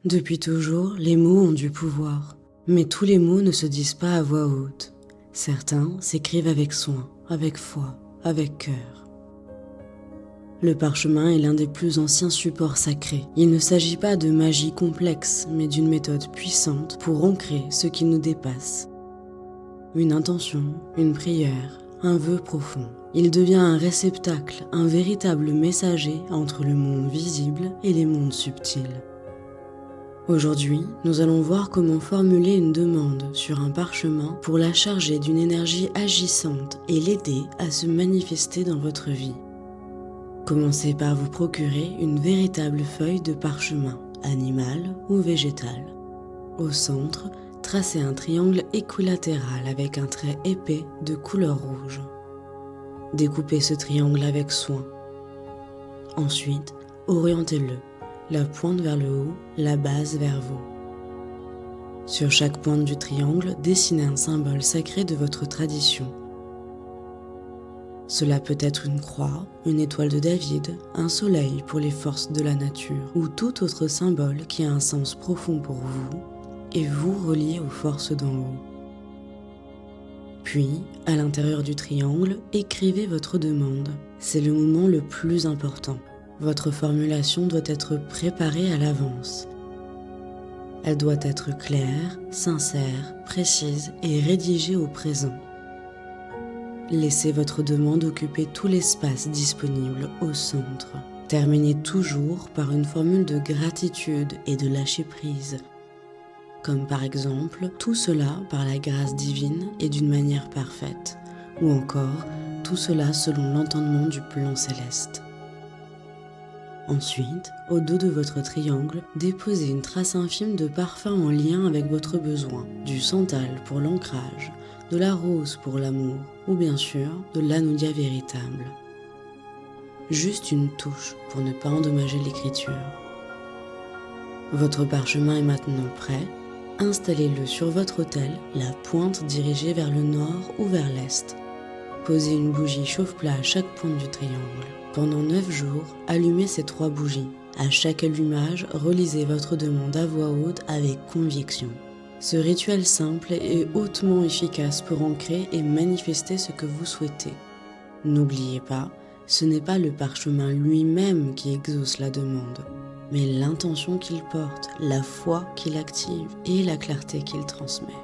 Depuis toujours, les mots ont du pouvoir. Mais tous les mots ne se disent pas à voix haute. Certains s'écrivent avec soin, avec foi, avec cœur. Le parchemin est l'un des plus anciens supports sacrés. Il ne s'agit pas de magie complexe, mais d'une méthode puissante pour ancrer ce qui nous dépasse. Une intention, une prière, un vœu profond. Il devient un réceptacle, un véritable messager entre le monde visible et les mondes subtils. Aujourd'hui, nous allons voir comment formuler une demande sur un parchemin pour la charger d'une énergie agissante et l'aider à se manifester dans votre vie. Commencez par vous procurer une véritable feuille de parchemin, animale ou végétale. Au centre, tracez un triangle équilatéral avec un trait épais de couleur rouge. Découpez ce triangle avec soin. Ensuite, orientez-le, la pointe vers le haut, la base vers vous. Sur chaque pointe du triangle, dessinez un symbole sacré de votre tradition. Cela peut être une croix, une étoile de David, un soleil pour les forces de la nature ou tout autre symbole qui a un sens profond pour vous et vous relie aux forces d'en haut. Puis, à l'intérieur du triangle, écrivez votre demande. C'est le moment le plus important. Votre formulation doit être préparée à l'avance. Elle doit être claire, sincère, précise et rédigée au présent. Laissez votre demande occuper tout l'espace disponible au centre. Terminez toujours par une formule de gratitude et de lâcher prise. Comme par exemple, tout cela par la grâce divine et d'une manière parfaite. Ou encore, tout cela selon l'entendement du plan céleste. Ensuite, au dos de votre triangle, déposez une trace infime de parfum en lien avec votre besoin, du santal pour l'ancrage, de la rose pour l'amour, ou bien sûr, de l'anoudia véritable. Juste une touche pour ne pas endommager l'écriture. Votre parchemin est maintenant prêt. Installez-le sur votre autel, la pointe dirigée vers le nord ou vers l'est. Posez une bougie chauffe-plat à chaque pointe du triangle. Pendant 9 jours, allumez ces 3 bougies. À chaque allumage, relisez votre demande à voix haute avec conviction. Ce rituel simple est hautement efficace pour ancrer et manifester ce que vous souhaitez. N'oubliez pas, ce n'est pas le parchemin lui-même qui exauce la demande, mais l'intention qu'il porte, la foi qu'il active et la clarté qu'il transmet.